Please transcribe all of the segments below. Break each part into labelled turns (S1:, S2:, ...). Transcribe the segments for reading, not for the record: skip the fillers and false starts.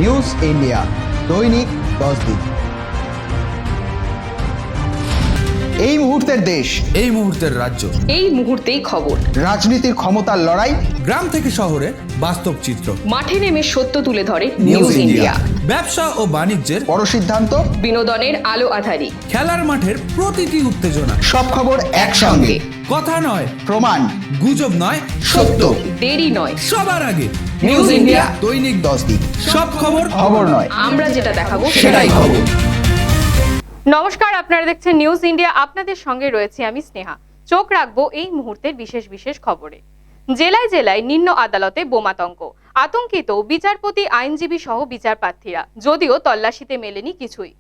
S1: News India দৈনিক 10 দিন। এই মুহূর্তের দেশ,
S2: এই মুহূর্তের রাজ্য,
S3: এই মুহূর্তেই খবর।
S1: রাজনীতির ক্ষমতার লড়াই,
S2: গ্রাম থেকে শহরে বাস্তব চিত্র,
S3: মাঠে নেমে সত্য তুলে ধরে
S1: নিউজ
S3: নিউজ
S1: ইন্ডিয়া।
S3: ইন্ডিয়া।
S2: ব্যবসা ও বাণিজ্যের
S1: বড় সিদ্ধান্ত,
S3: বিনোদনের আলো আঁধারি,
S2: খেলার মাঠের প্রতিটি উত্তেজনা,
S1: সব খবর একসঙ্গে।
S2: কথা নয়,
S1: প্রমাণ,
S2: গুজব নয়,
S1: সত্য।
S3: দেরি নয়,
S2: সবার আগে
S3: নিউজ ইন্ডিয়া
S2: দৈনিক
S1: 10 দিন।
S2: সব খবর
S1: খবর নয়,
S3: আমরা যেটা দেখাবো
S1: সেটাই খবর।
S4: নমস্কার, আপনারা দেখছেন নিউজ ইন্ডিয়া। আপনাদের সঙ্গে রয়েছে আমি স্নেহা। চোখ রাখবো এই মুহূর্তের বিশেষ বিশেষ খবরে। জেলায় জেলায় নিম্ন আদালতে বোমাতঙ্ক, আতঙ্কিত বিচারপতি, আইনজীবী সহ বিচারপ্রার্থীরা, যদিও তল্লাশিতে মেলেনি কিছুই।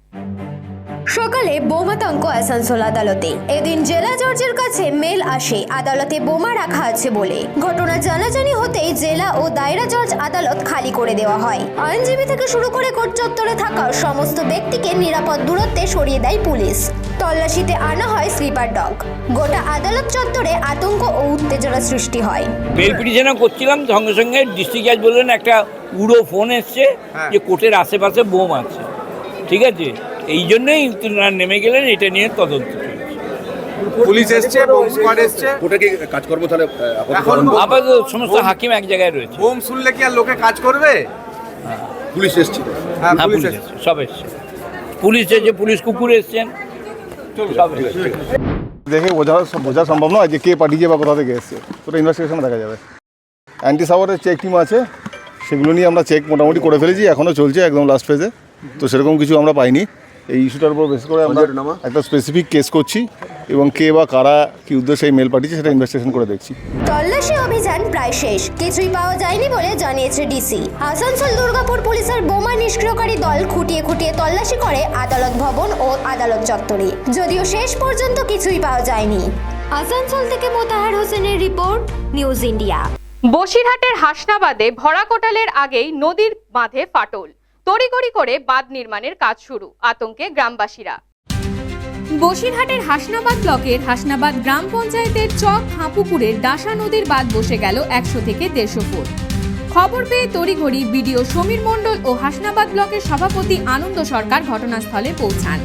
S5: সকালে বোমাতঙ্ক আসানসোল আদালতে। এদিন জেলা জজের কাছে মেল আসে আদালতে বোমা রাখা আছে বলে। ঘটনা জানাজানি হতেই জেলা ও দায়রা জজ আদালত খালি করে দেওয়া হয়। আইনজীবী থেকে শুরু করে কোর্ট চত্বরে থাকা সমস্ত ব্যক্তিকে নিরাপদ দূরত্বে সরিয়ে দেয় পুলিশ। তল্লাশিতে আনা হয় স্লিপার ডগ। গোটা আদালত চত্বরে আতঙ্ক ও উত্তেজনা সৃষ্টি হয়।
S6: বেল পিটিশনও করছিলাম, সঙ্গে সঙ্গে ডিস্ট্রিক্ট জাজ বললেন একটা উড়ো ফোন এসছে যে কোর্টের আশেপাশে বোম আছে। ঠিক আছে, এই জন্যই তিনারা নেমে গেলেন, এটা নিয়ে তদন্ত চলছে।
S7: পুলিশ এসছে, বোম স্কোয়াড এসছে।
S8: কোর্টে কি কাজ করবো তাহলে?
S7: এখন
S6: আপাতত সমস্ত হাকিম এক জায়গায় রয়েছে।
S7: বোম শুনলে কি আর লোকে কাজ করবে?
S8: পুলিশ এসছিল।
S7: হ্যাঁ,
S6: হ্যাঁ,
S7: পুলিশ
S6: পুলিশ
S7: এসছে।
S6: এসছে, সব এসছে। পুলিশ এসেছে, পুলিশ কুকুর এসছেন, সব এসছে।
S9: দেখে বোঝা সম্ভব নয় যে কে পাঠিয়েছে বা কোথা থেকে এসছে, পুরো ইনভেস্টিগেশনে দেখা যাবে। অ্যান্টি সাওয়ারের চেক টিম আছে, সেগুলো নিয়ে আমরা চেক মোটামুটি করে ফেলেছি, এখনও চলছে একদম লাস্ট ফেজে। তো সেরকম কিছু আমরা পাইনি। এই ইস্যুটার উপর বেশ করে আমরা একটা স্পেসিফিক কেস করছি এবং কে বা কারা কি উদ্দেশ্যে এই মেল পাঠিয়েছে সেটা ইনভেস্টিগেশন করে দেখছি।
S5: তল্লাশি অভিযান প্রায় শেষ, কিছুই পাওয়া যায়নি বলে জানিয়েছে ডিসি। আসানসোল দুর্গাপুর পুলিশের বোমা নিষ্ক্রিয়কারী দল খুঁটিয়ে খুঁটিয়ে তল্লাশি করে আদালত ভবন ও আদালত চত্বরে, যদিও শেষ পর্যন্ত কিছুই পাওয়া যায়নি। আসানসোল থেকে মোতাহার হোসেনের রিপোর্ট, নিউজ ইন্ডিয়া।
S4: বসিরহাটের হাসনাবাদে ভরা কোটালের আগেই নদীর বাঁধে ফাটল, তড়িঘড়ি করে বাঁধ নির্মাণের কাজ শুরু, আতঙ্কে গ্রামবাসীরা। বসিরহাটের হাসনাবাদ ব্লকের হাসনাবাদ গ্রাম পঞ্চায়েতের চক হাঁপুকুরের ডাসা নদীর বাঁধ বসে গেল 100 থেকে 150 ফুট। খবর পেয়ে তড়িঘড়ি বিডিও সমীর মণ্ডল ও হাসনাবাদ ব্লকের সভাপতি আনন্দ সরকার ঘটনাস্থলে পৌঁছান।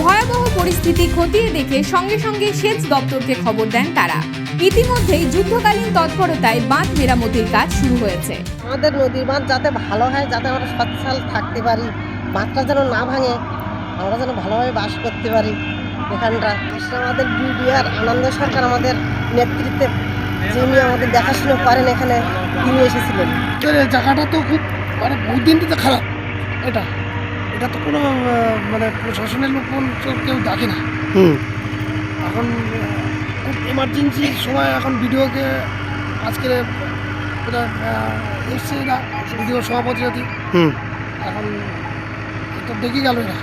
S4: ভয়াবহ পরিস্থিতি খতিয়ে দেখে সঙ্গে সঙ্গে সেচ দপ্তরকে খবর দেন তারা। ইতিমধ্যেই যুদ্ধকালীন তৎপরতায় বাঁধ মেরামতির কাজ শুরু হয়েছে।
S10: আমাদের নদীর বাঁধ যাতে ভালো হয়, যাতে আমরা সচ্ছল থাকতে পারি, বাঁধটা যেন না ভাঙে, আমরা যেন ভালোভাবে বাস করতে পারি এখানটা। আমাদের বিডিও আর আনন্দ সরকার আমাদের নেতৃত্বে, যিনি আমাদের দেখাশুনো করেন এখানে, তিনি এসেছিলেন।
S11: জায়গাটা তো খুব মানে বহুত দিন তো খারাপ। এটা তো কোনো মানে প্রশাসনের লোক কেউ দেখে না। এখন খুব এমার্জেন্সি সময়, এখন ভিডিওকে আজকে এসছে না ভিডিও সভাপতি, এখন এটা দেখে গেল না।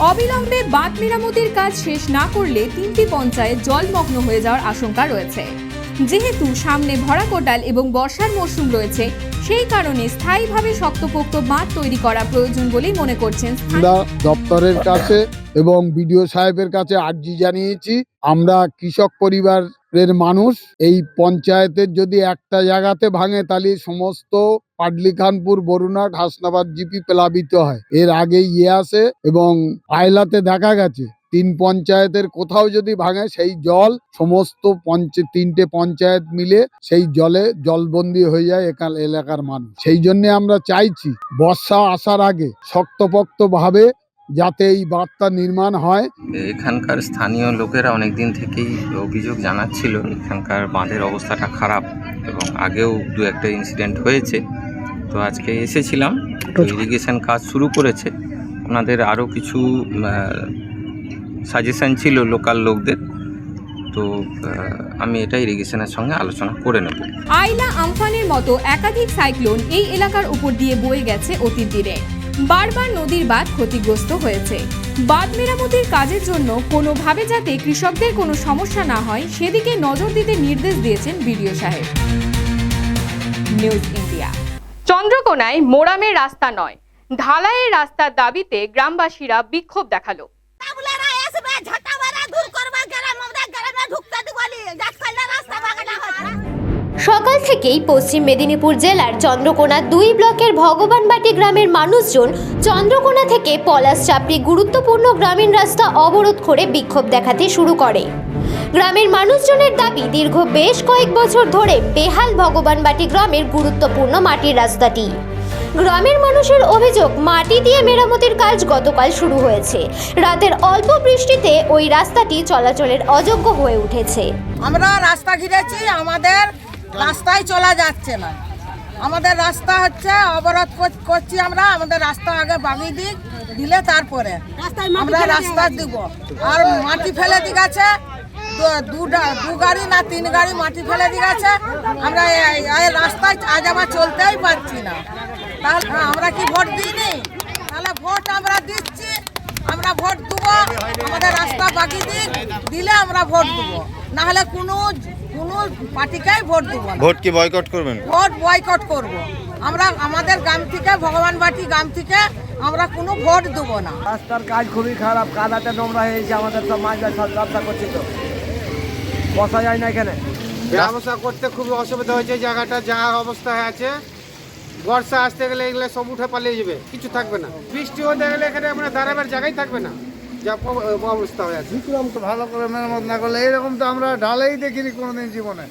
S4: অবিলম্বে বাঁধ মেরামতির কাজ শেষ না করলে 3টি পঞ্চায়েত জলমগ্ন হয়ে যাওয়ার আশঙ্কা রয়েছে। যেহেতু সামনে ভরা কোটাল এবং বর্ষার মরশুম রয়েছে, সেই কারণে স্থায়ীভাবে শক্তপোক্ত বাঁধ তৈরি করা প্রয়োজন বলেই মনে করছেন।
S11: দপ্তরের কাছে এবং বিডিও সাহেবের কাছে আর্জি জানিয়েছি। আমরা কৃষক পরিবারের মানুষ, এই পঞ্চায়েতের যদি একটা জায়গাতে ভাঙে তাহলে সমস্ত পাটলিখানপুর, বরুণাট, হাসনাবাদ জিপি প্লাবিত হয়। এর আগে আসে এবং আয়লাতে দেখা গেছে 3 পঞ্চায়েতের কোথাও যদি ভাঙে সেই জল সমস্ত 3টে পঞ্চায়েত মিলে সেই জলে জলবন্দী হয়ে যায় এলাকার মানুষ। সেই জন্য আমরা চাইছি বর্ষা আসার আগে শক্তপোক্ত ভাবে যাতে এই বাঁধটা নির্মাণ হয়।
S12: এখানকার স্থানীয় লোকেরা অনেক দিন থেকেই অভিযোগ জানাচ্ছিল এখানকার বাঁধের অবস্থাটা খারাপ, এবং আগেও 2-1টা ইনসিডেন্ট হয়েছে। তো আজকে এসেছিলাম, ইরিগেশন কাজ শুরু করেছে। ওনাদের আরও কিছু সাজেশন ছিল লোকাল লোকদের, তো আমি এটা ইরিগেশনের সঙ্গে আলোচনা করে নেব।
S4: আইলা, আমফানের মতো একাধিক সাইক্লোন এই এলাকার উপর দিয়ে বয়ে গেছে অতীত দিনে। বারবার নদীর বাঁধ ক্ষতিগ্রস্ত হয়েছে। বাঁধ মেরামতির কাজের জন্য কোনোভাবে যাতে কৃষকদের কোনো সমস্যা না হয় সেদিকে নজর দিতে নির্দেশ দিয়েছেন বিডিও সাহেব। News India. চন্দ্রকোনায় মোরামের রাস্তা নয়, ঢালাইয়ের রাস্তার দাবিতে গ্রামবাসীরা বিক্ষোভ দেখালো।
S5: সকাল থেকেই পশ্চিম মেদিনীপুর জেলার চন্দ্রকোনা 2 ব্লকের ভগবানবাটি গ্রামের মানুষজন চন্দ্রকোনা থেকে পলাশচাপড়ি গুরুত্বপূর্ণ গ্রামীণ রাস্তা অবরোধ করে বিক্ষোভ দেখাতে শুরু করে। গ্রামের মানুষজনের দাবি, দীর্ঘ বেশ কয়েক বছর ধরে বেহাল ভগবানবাটি গ্রামের গুরুত্বপূর্ণ মাটির রাস্তাটি। গ্রামের মানুষের অভিযোগ, মাটি দিয়ে মেরামতির কাজ গতকাল শুরু হয়েছে। রাতের অল্প বৃষ্টিতে ওই রাস্তাটি চলাচলের অযোগ্য হয়ে উঠেছে।
S10: আমরা রাস্তা ঘিরেছি, আমাদের রাস্তায় চলা যাচ্ছে না। আমাদের রাস্তা হচ্ছে অবরোধ করছি আমরা। আমাদের রাস্তা আগে বাগিয়ে দিলে তারপরে আমরা রাস্তা দিব। আর মাটি ফেলে দিয়ে গেছে, দু গাড়ি না 3 গাড়ি মাটি ফেলে দিয়ে গেছে। আমরা এই রাস্তায় আজ আমার চলতেই পারছি না। তাহলে আমরা কি ভোট দিইনি? তাহলে ভোট আমরা দিচ্ছি, আমরা ভোট দেবো। আমাদের রাস্তা বাগিয়ে দিলে আমরা ভোট দেবো, না হলে কোনো পার্টিকেই ভোট দেবো না।
S9: ভোট কি বয়কট করবেন?
S10: ভোট বয়কট করব। আমরা আমাদের গ্রাম থেকে, ভগবানবাটি গ্রাম থেকে আমরা কোনো ভোট দেবো না।
S7: রাস্তার কাজ খুবই খারাপ, কাদাতে নোংরা হয়েছে। আমাদের সব মাছ ব্যবসা করছি, তো বসা যায় না এখানে। ব্যবসা করতে খুবই অসুবিধা হয়েছে। জায়গাটা যা অবস্থায় আছে, বর্ষা আসতে গেলে এগুলো সব উঠে পালিয়ে যাবে, কিছু থাকবে না। বৃষ্টি হতে গেলে এখানে মানে দাঁড়াবার জায়গায় থাকবে না, যা অবস্থা হয়ে আছে।
S11: ভালো করে মেরামত না করলে এরকম তো আমরা ঢালাই দেখিনি কোনোদিন জীবনে,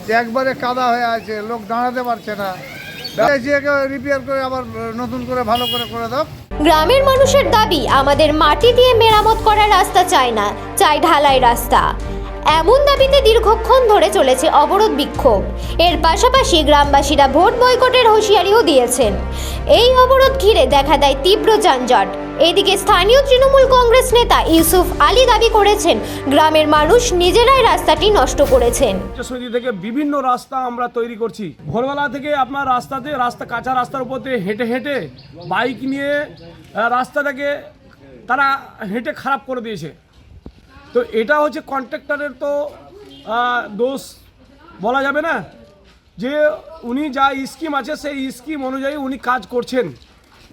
S11: যে একবারে কাদা হয়ে আছে, লোক দাঁড়াতে পারছে না। রিপেয়ার করে আবার নতুন করে ভালো করে দাও।
S5: গ্রামের মানুষের দাবি, আমাদের মাটি দিয়ে মেরামত করা রাস্তা চাই না, চাই ঢালাই রাস্তা। এমন দাবিতে দীর্ঘক্ষণ ধরে চলেছে অবরোধ বিক্ষোভ। এর পাশাপাশি গ্রামবাসীরা ভোট বয়কটের হুঁশিয়ারিও দিয়েছেন। এই অবরোধ ঘিরে দেখা দেয় তীব্র যানজট। এদিকে স্থানীয় তৃণমূল কংগ্রেস নেতা ইউসুফ আলী দাবি করেছেন, গ্রামের মানুষ নিজেরাই রাস্তাটি নষ্ট করেছেন।
S13: থেকে বিভিন্ন রাস্তা আমরা তৈরি করছি। ভোরবেলা থেকে আপনার রাস্তা কাঁচা রাস্তার উপর দিয়ে হেঁটে বাইক নিয়ে রাস্তাটাকে তারা হেঁটে খারাপ করে দিয়েছে। তো এটা হচ্ছে কন্ট্রাক্টরের তো দোষ বলা যাবে না, যে উনি যা স্কিম আছে সেই স্কিম অনুযায়ী উনি কাজ করছেন।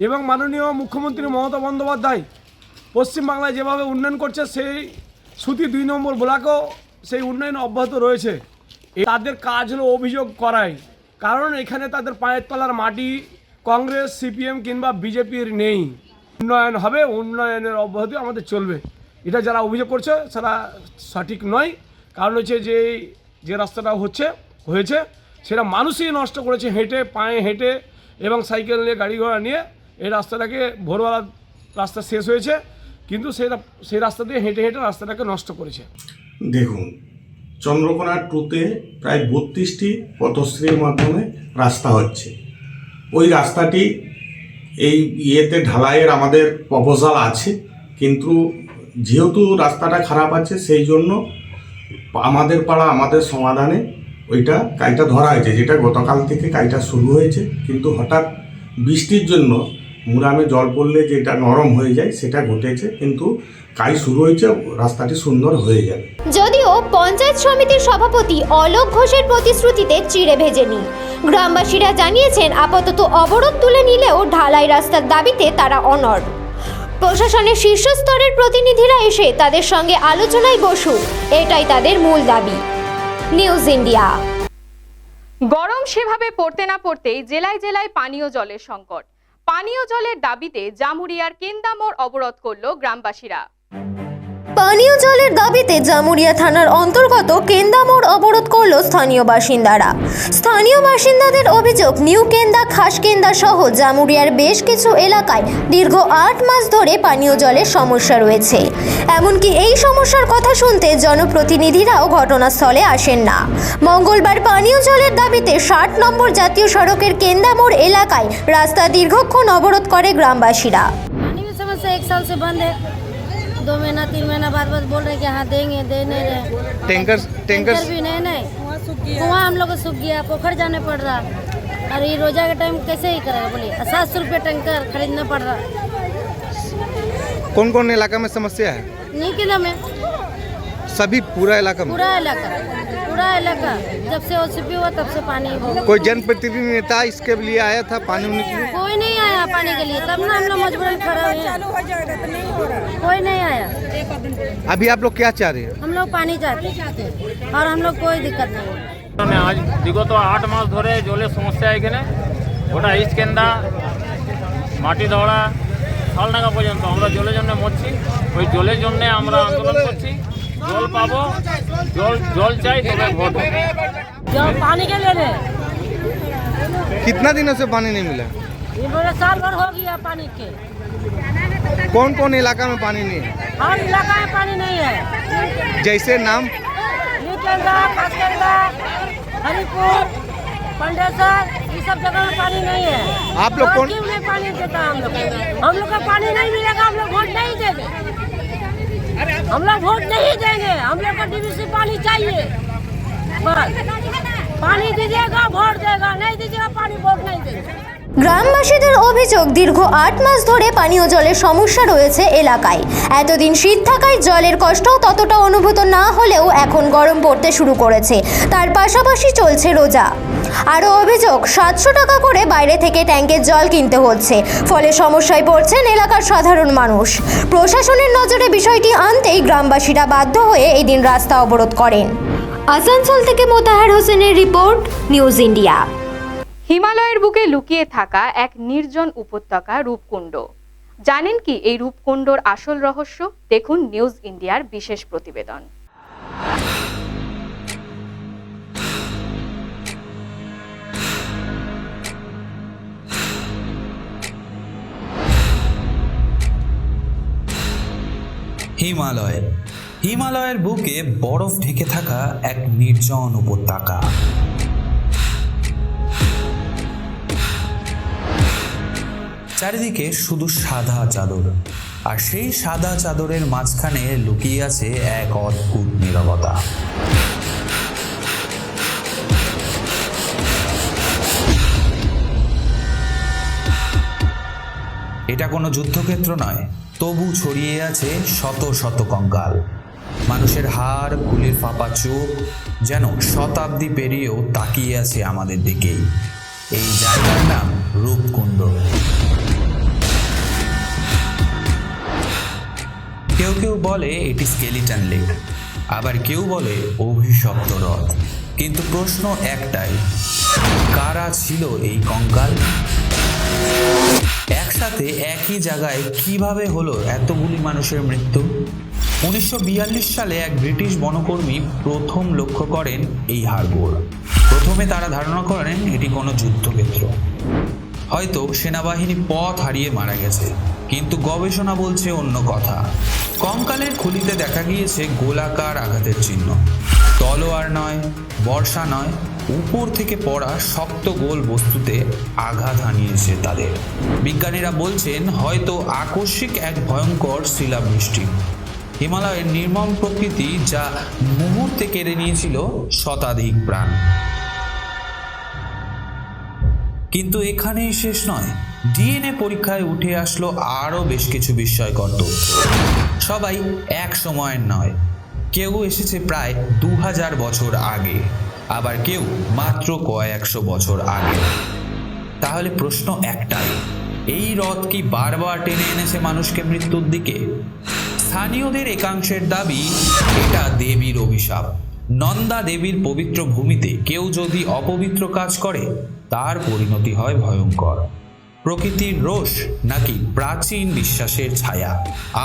S13: এবং মাননীয় মুখ্যমন্ত্রী মমতা বন্দ্যোপাধ্যায় পশ্চিমবাংলায় যেভাবে উন্নয়ন করছে, সেই সুতি 2 নম্বর ব্লকেও সেই উন্নয়ন অব্যাহত রয়েছে। তাদের কাজ হলো অভিযোগ করাই, কারণ এখানে তাদের পায়ের তলার মাটি কংগ্রেস, সিপিএম কিংবা বিজেপির নেই। উন্নয়ন হবে, উন্নয়নের অব্যাহতি আমাদের চলবে। এটা যারা অভিযোগ করছে সেটা সঠিক নয়। কারণ হচ্ছে যে রাস্তাটা হয়েছে সেটা মানুষই নষ্ট করেছে, পায়ে হেঁটে এবং সাইকেল নিয়ে, গাড়ি ঘোড়া নিয়ে। এই রাস্তাটাকে ভোরবেলা রাস্তা শেষ হয়েছে, কিন্তু সেই রাস্তা দিয়ে হেঁটে রাস্তাটাকে নষ্ট করেছে।
S14: দেখুন, চন্দ্রকোনা 2-তে প্রায় 32টি পথশ্রীর মাধ্যমে রাস্তা হচ্ছে। ওই রাস্তাটি এই ঢালাইয়ের আমাদের প্রপোজাল আছে, কিন্তু যেহেতু রাস্তাটা খারাপ আছে সেই জন্য আমাদের পাড়া আমাদের সমাধানে ওইটা কাজটা ধরা হয়েছে, যেটা গতকাল থেকে কাজটা শুরু হয়েছে। কিন্তু হঠাৎ বৃষ্টির জন্য মুরামে জল পড়লে যেটা নরম হয়ে যায় সেটা ঘটেছে, কিন্তু কাজ শুরু হয়েছে, রাস্তাটি সুন্দর হয়ে যাবে।
S5: যদিও পঞ্চায়েত সমিতির সভাপতি অলোক ঘোষের প্রতিশ্রুতিতে চিড়ে ভেজেনি। গ্রামবাসীরা জানিয়েছেন, আপাতত অবরোধ তুলে নিলেও ঢালাই রাস্তার দাবিতে তারা অনড়। প্রশাসনের শীর্ষস্তরের প্রতিনিধিরা এসে তাদের সঙ্গে আলোচনায় বসুক, এটাই তাদের মূল দাবি। News India.
S4: গরম সেভাবে পড়তে না পড়তেই জেলায় জেলায় পানীয় জলের সংকট। পানীয় জলের দাবিতে জামুরিয়ার কেন্দামোড় অবরোধ করল গ্রামবাসীরা।
S5: পানীয় জলের দাবিতে জামুরিয়া থানার অন্তর্গত কেন্দামোড় অবরোধ করল স্থানীয় বাসিন্দারা। স্থানীয় বাসিন্দাদের অভিযোগ, নিউ কেন্দা, খাসকেন্দা সহ জামুরিয়ার বেশ কিছু এলাকায় দীর্ঘ 8 মাস ধরে পানীয় জলের সমস্যা রয়েছে। এমনকি এই সমস্যার কথা শুনতে জনপ্রতিনিধিরাও ঘটনাস্থলে আসেন না। মঙ্গলবার পানীয় জলের দাবিতে 60 নম্বর জাতীয় সড়কের কেন্দামোড় এলাকায় রাস্তা দীর্ঘক্ষণ অবরোধ করে গ্রামবাসীরা।
S10: 2 महीना 3 महीना बाद बोल रहे कि हाँ देंगे, दे नहीं रहे। टैंकर भी नहीं कुआं हम लोग को सूख गया, पोखर जाने पड़ रहा। और ये रोजा के टाइम कैसे ही करेगा बोलिए? 700 रुपये टैंकर खरीदना पड़ रहा।
S7: कौन कौन इलाका में समस्या है?
S10: नहीं किला में
S7: सभी पूरा इलाका में?
S10: पूरा इलाका जब से ओसीपी हुआ तब से पानी हो।
S7: कोई जनप्रतिनिधि नेता इसके लिए आया था पानी उन्हीं के लिए?
S10: कोई नहीं आया पानी के लिए, तब ना हम लोग मजबूरन खड़ा हुए हैं। कोई नहीं आया।
S7: अभी आप लोग क्या चाह रहे हैं?
S10: हम लोग पानी चाहते हैं और हम लोग कोई दिक्कत नहीं।
S13: আজ বিগত 8 মাস ধরে জলের সমস্যা এখানে, ওটা ইস্কেন্দা মাটি ধরা শালডাঙ্গা পর্যন্ত আমরা জলের জন্য মরছি। ওই জলের জন্য আমরা আন্দোলন করছি, জল পাবো, জল চাই, তবে ভোট
S10: जब पानी के लिए
S7: कितना दिनों से पानी नहीं मिला?
S10: साल भर हो गया पानी के।
S7: कौन कौन इलाका में पानी नहीं है?
S10: हर इलाका में पानी नहीं है।
S7: जैसे नाम
S10: हरिपुर, पंडेसर, ये सब जगह में पानी नहीं है।
S7: आप लोग कौन?
S10: क्यों नहीं पानी देता? हम लोग का पानी नहीं मिलेगा, हम लोग वोट नहीं देंगे। हम लोग वोट नहीं देंगे, हम लोग को डीवीसी पानी चाहिए। बस पानी दीजिएगा वोट देगा, नहीं दीजिएगा पानी वोट नहीं देगा।
S5: গ্রামবাসীদের অভিযোগ দীর্ঘ 8 মাস ধরে পানীয় জলের সমস্যা রয়েছে এলাকায়। এতদিন শীত থাকায় জলের কষ্টও ততটা অনুভূত না হলেও এখন গরম পড়তে শুরু করেছে, তার পাশাপাশি চলছে রোজা। আরও অভিযোগ 700 টাকা করে বাইরে থেকে ট্যাঙ্কের জল কিনতে হচ্ছে, ফলে সমস্যায় পড়ছেন এলাকার সাধারণ মানুষ। প্রশাসনের নজরে বিষয়টি আনতেই গ্রামবাসীরা বাধ্য হয়ে এদিন রাস্তা অবরোধ করেন। আসানসোল থেকে মোতাহার হোসেনের রিপোর্ট, নিউজ ইন্ডিয়া।
S4: হিমালয়ের বুকে লুকিয়ে থাকা এক নির্জন উপত্যকা রূপকুণ্ড। জানেন কি এই রূপকুণ্ডর আসল রহস্য? দেখুন নিউজ ইন্ডিয়ার বিশেষ প্রতিবেদন।
S2: হিমালয়ের বুকে বরফ ঢেকে থাকা এক নির্জন উপত্যকা। চারিদিকে শুধু সাদা চাদর, আর সেই সাদা চাদরের মাঝখানে লুকিয়ে আছে এক অদ্ভুত নীরবতা। এটা কোনো যুদ্ধক্ষেত্র নয়, তবু ছড়িয়ে আছে শত শত কঙ্কাল। মানুষের হাড়, কুলির ফাঁপা চোখ যেন শতাব্দী পেরিয়েও তাকিয়ে আছে আমাদের দিকেই। এই জায়গার নাম রূপকুণ্ড। কেউ কেউ বলে এটি স্কেলিটন লেক, আবার কেউ বলে অভিশপ্ত হ্রদ। কিন্তু প্রশ্ন একটাই, কারা ছিল এই কঙ্কাল? একসাথে একই জায়গায় কিভাবে হলো এতগুলি মানুষের মৃত্যু? 1942 সালে এক ব্রিটিশ বনকর্মী প্রথম লক্ষ্য করেন এই হাড়গোড়। প্রথমে তারা ধারণা করেন এটি কোনো যুদ্ধক্ষেত্র, হয়তো সেনাবাহিনী পথ হারিয়ে মারা গেছে। কিন্তু গবেষণা বলছে অন্য কথা। কঙ্কালের খুলিতে দেখা গিয়েছে গোলাকার আঘাতের চিহ্ন। তলোয়ার নয়, বর্ষা নয়, উপর থেকে পড়া শক্ত গোল বস্তুতে আঘাত হানিয়েছে তাদের। বিজ্ঞানীরা বলছেন হয়তো আকস্মিক এক ভয়ঙ্কর শিলাবৃষ্টি। হিমালয়ের নির্মম প্রকৃতি যা মুহূর্তে কেড়ে নিয়েছিল শতাধিক প্রাণ। কিন্তু এখানেই শেষ নয়, ডিএনএ পরীক্ষায় উঠে আসলো আরও বেশ কিছু বিস্ময়কর তথ্য। সবাই এক সময়ের নয়, কেউ এসেছে প্রায় 2000 বছর আগে, আবার কেউ মাত্র কয়েকশো বছর আগে। তাহলে প্রশ্ন একটাই, এই হ্রদ কি বারবার টেনে এনেছে মানুষকে মৃত্যুর দিকে? স্থানীয়দের একাংশের দাবি এটা দেবীর অভিশাপ। নন্দা দেবীর পবিত্র ভূমিতে কেউ যদি অপবিত্র কাজ করে তার পরিণতি হয় ভয়ঙ্কর। প্রকৃতির রোষ নাকি প্রাচীন বিশ্বাসের ছায়া?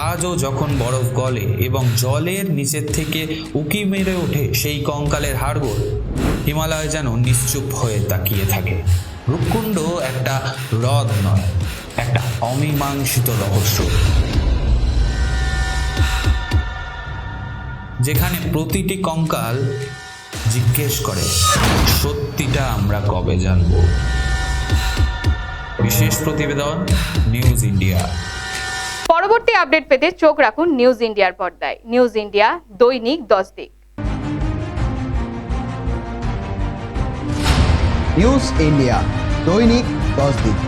S2: আজও যখন বরফ গলে এবং জলের নিচের থেকে উকি মেরে ওঠে সেই কঙ্কালের হাড়গোড়, হিমালয় যেন নিশ্চুপ হয়ে তাকিয়ে থাকে। রূপকুণ্ড একটা হ্রদ নয়, একটা অমীমাংসিত রহস্য, যেখানে প্রতিটি কঙ্কাল জিজ্ঞেস করে সত্যিটা আমরা কবে জানব। বিশেষ প্রতিবেদন, নিউজ ইন্ডিয়া।
S4: পরবর্তী আপডেট পেতে চোখ রাখুন নিউজ ইন্ডিয়ার পর্দায়। নিউজ ইন্ডিয়া, দৈনিক 10 দিক।
S1: নিউজ ইন্ডিয়া, দৈনিক 10 দিক।